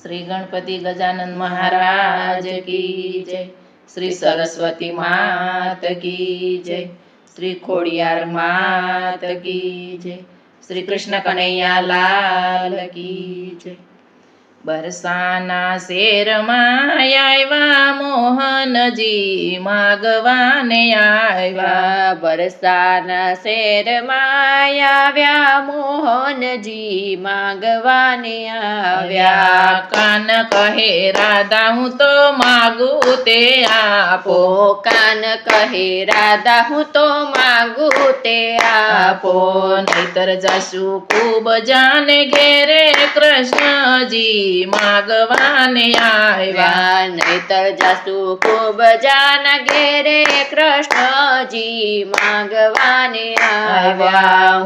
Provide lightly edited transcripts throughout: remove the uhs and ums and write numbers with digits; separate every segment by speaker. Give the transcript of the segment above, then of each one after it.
Speaker 1: श्री गणपति गजानन महाराज की जय। श्री सरस्वती मात की जय। श्री खोड़ियार मात की जय। श्री कृष्ण कन्हैया लाल की जय। बरसाना शेर माया मोहनजी मागवाने आव्या।
Speaker 2: बरसाना शेर माया मोहनजी मागवाने आव्या।
Speaker 1: कान कहे राधा हूँ तो मागू ते आपो।
Speaker 2: कान कहे राधा हूँ तो मागू ते आपो।
Speaker 1: नहीतर जासु खूब जाने घेरे कृष्ण जी मागवाने आव्या।
Speaker 2: नहीतर जासु खूब जान घेरे कृष्ण जी मागवाने आव्या।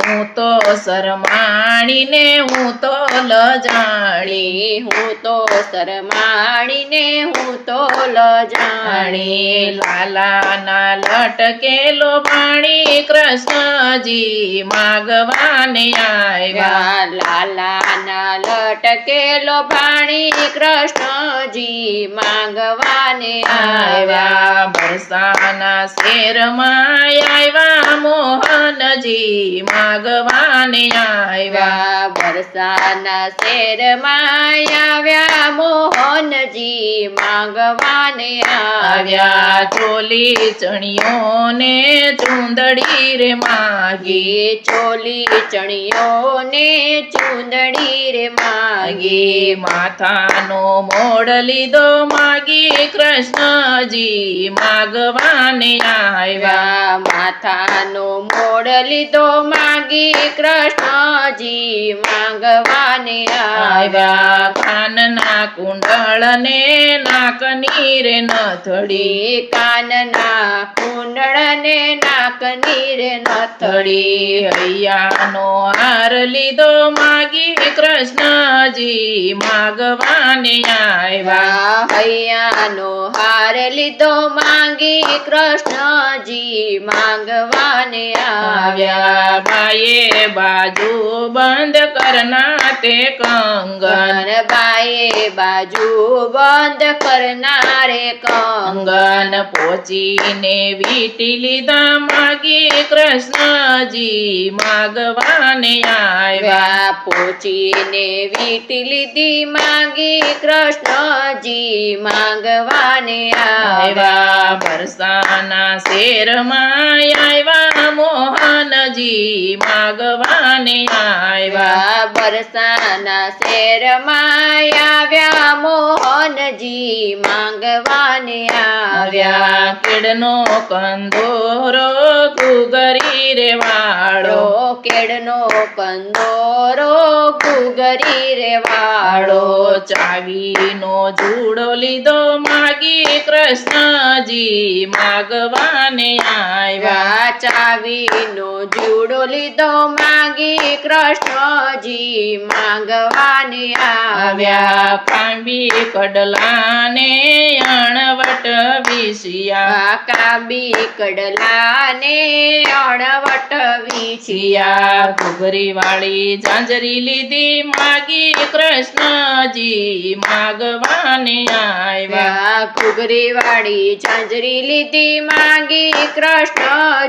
Speaker 1: हूँ तो शरमाणी ने हूँ तो लजाणी।
Speaker 2: हूँ तो शरमाणी ने हूँ तो लजाणी।
Speaker 1: लाला ना लटकेलो बाणी कृष्ण जी मागवाने आव्या।
Speaker 2: लाला ना लटकेलो भाणी कृष्ण जी मागवाने आव्या।
Speaker 1: बरसाना शेर माया मोहनजी मागवाने आव्या।
Speaker 2: बरसाना शेर माया मोहनजी मागवाने आव्या।
Speaker 1: चोली चणियों ने चूंदड़ी रे मागी।
Speaker 2: चोली चणियों ने चूंदड़ी रे मागी।
Speaker 1: माथानो मोड़ लीधो मागी कृष्ण जी मागवाने आव्या।
Speaker 2: माथानो मोड़ लीधो मागी कृष्ण जी मागवाने आव्या।
Speaker 1: कानना कुंडल ने नाकनी रे नथड़ी।
Speaker 2: कानना कुंडल ने नाकनी रे नथड़ी।
Speaker 1: हैयानो हार लीधो मागी कृष्ण जी मागवाने आव्या।
Speaker 2: हैयानो हार लीधो मागी कृष्ण जी मागवाने आव्या।
Speaker 1: बाये बाजू बंद करना ते कंगन।
Speaker 2: बाये बाजू बंद करना रे कंगन।
Speaker 1: पोचीने वीटी लीधा मागी कृष्ण जी मागवाने आव्या।
Speaker 2: पोचीने वीटी लीधी मागी कृष्ण जी मागवाने आव्या।
Speaker 1: बरसाना शेर माया मोहनजी मागवाने आव्या।
Speaker 2: बरसाना शेर माया मोहनजी मागवाने आव्या।
Speaker 1: केडनो कंदोरो गुगरी रे वाळो।
Speaker 2: केडनो कंदोरो गुगरी रे वाळो।
Speaker 1: चावीनो जूडो लीधो मागी कृष्ण जी मागवाने आव्या।
Speaker 2: चावीनो जूडो लीधो मागी कृष्ण जी मागवाने आव्या।
Speaker 1: कांबी कडलाने अणवट विसिया।
Speaker 2: कांबी कडलाने अणवट विसिया।
Speaker 1: घुगरी वाली झांझरी लीधी मागी कृष्ण जी मागवाने आव्या।
Speaker 2: घुगरी वाली झांझरी लीधी मागी कृष्ण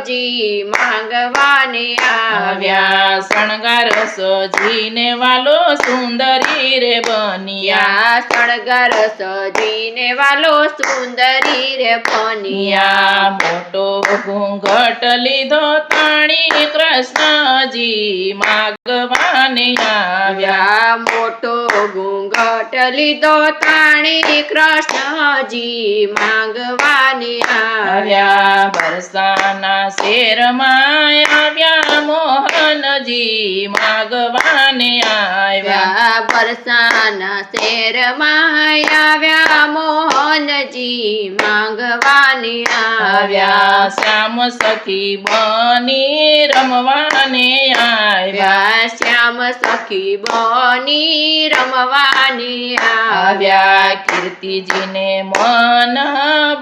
Speaker 2: जी मागवाने आव्या।
Speaker 1: शणगार सजीने वालो सुंदरी रे बनिया।
Speaker 2: शणगार सजीने वालो सुंदरी रे बनिया।
Speaker 1: मोटो घूंघट लीधो ताणी कृष्ण जी मागवाने आव्या।
Speaker 2: मोटो घूंघट लीधो ताणी कृष्ण जी मागवाने आव्या।
Speaker 1: बरसाना शेर माया मोहनजी मागवाने आव्या।
Speaker 2: बरसाना शेर माया मोहनजी मागवाने आव्या।
Speaker 1: श्याम सखी बनी रमवाने आव्या।
Speaker 2: श्याम सखी बनी रमवाने आव्या।
Speaker 1: कीर्तिजीने मन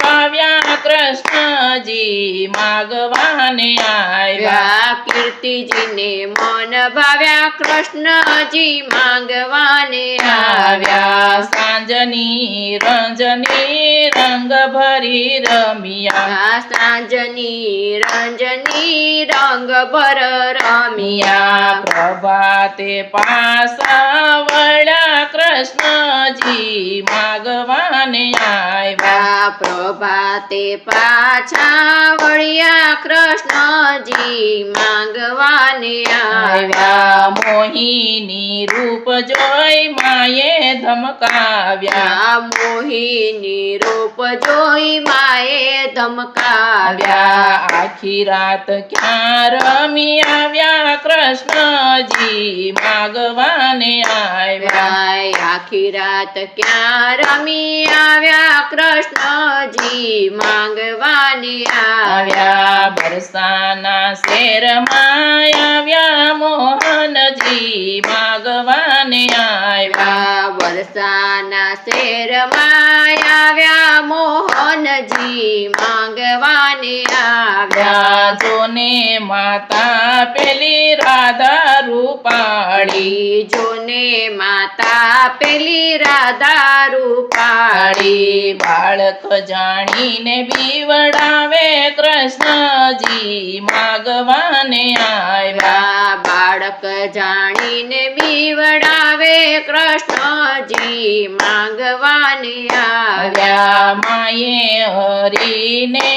Speaker 1: भाव्या कृष्ण जी मागवाने आव्या।
Speaker 2: कीर्तिजीने मन भाव्या कृष्णजी मागवाने आव्या।
Speaker 1: સાંજની રંજની રંગ ભરી રમિયા
Speaker 2: સાંજની રંજની રંગ ભર રમિયા
Speaker 1: મિયા પ્રભાતે પાસા વળ્યા કૃષ્ણજી માગવાને આવ્યા
Speaker 2: પ્રભાતે પાછા વળ્યા કૃષ્ણજી માંગવાને આવ્યા
Speaker 1: મોહિની રૂપ જોઈ માએ ધમકાવ્યા
Speaker 2: મોહિની રૂપ જોઈ માએ ધમકાવ્યા
Speaker 1: આખી રાત ક્યાં રમી આવ્યા કૃષ્ણજી માગવાને આવ્યા
Speaker 2: આખી રાત ક્યાં રમી આવ્યા કૃષ્ણજી માંગવાને આવ્યા
Speaker 1: બરસાના શેરમાં આવ્યા મોહનજી માગવાને આવ્યા
Speaker 2: વરસાના શેરમાં આવ્યા મોહનજી માંગવાને આવ્યા
Speaker 1: જોને માતા પેલી રાધા રૂપાળી
Speaker 2: જોને માતા પેલી રાધા રૂપાળી
Speaker 1: બાળક જાણીને બીવડાવે કૃષ્ણજી માગવાને આવ્યા
Speaker 2: બાળક જાણીને બીવડાવે કૃષ્ણજી માંગવાને આવ્યા
Speaker 1: માએ હરીને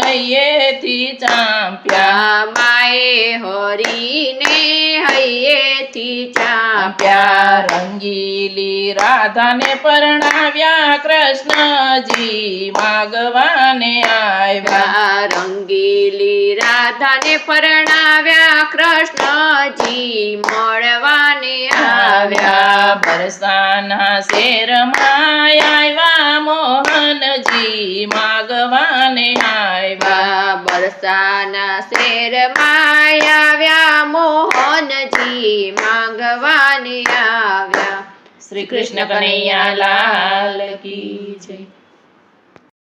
Speaker 1: હૈયેથી ચાંપ્યા
Speaker 2: માએ હરીને હૈયેથી ચાંપ્યા
Speaker 1: રંગીલી રાધાને પરણાવ્યા કૃષ્ણજી માગવાને આવ્યા
Speaker 2: રંગીલી રાધાને પરણાવ્યા કૃષ્ણજી મળવાને આવ્યા
Speaker 1: બરસાના શેરમાં આવ્યા મોહનજી માગવાને આવ્યા
Speaker 2: બરસાના શેરમાં આવ્યા મોહનજી માંગવાને આવ્યા
Speaker 1: શ્રી કૃષ્ણ કનૈયા લાલ કી જય.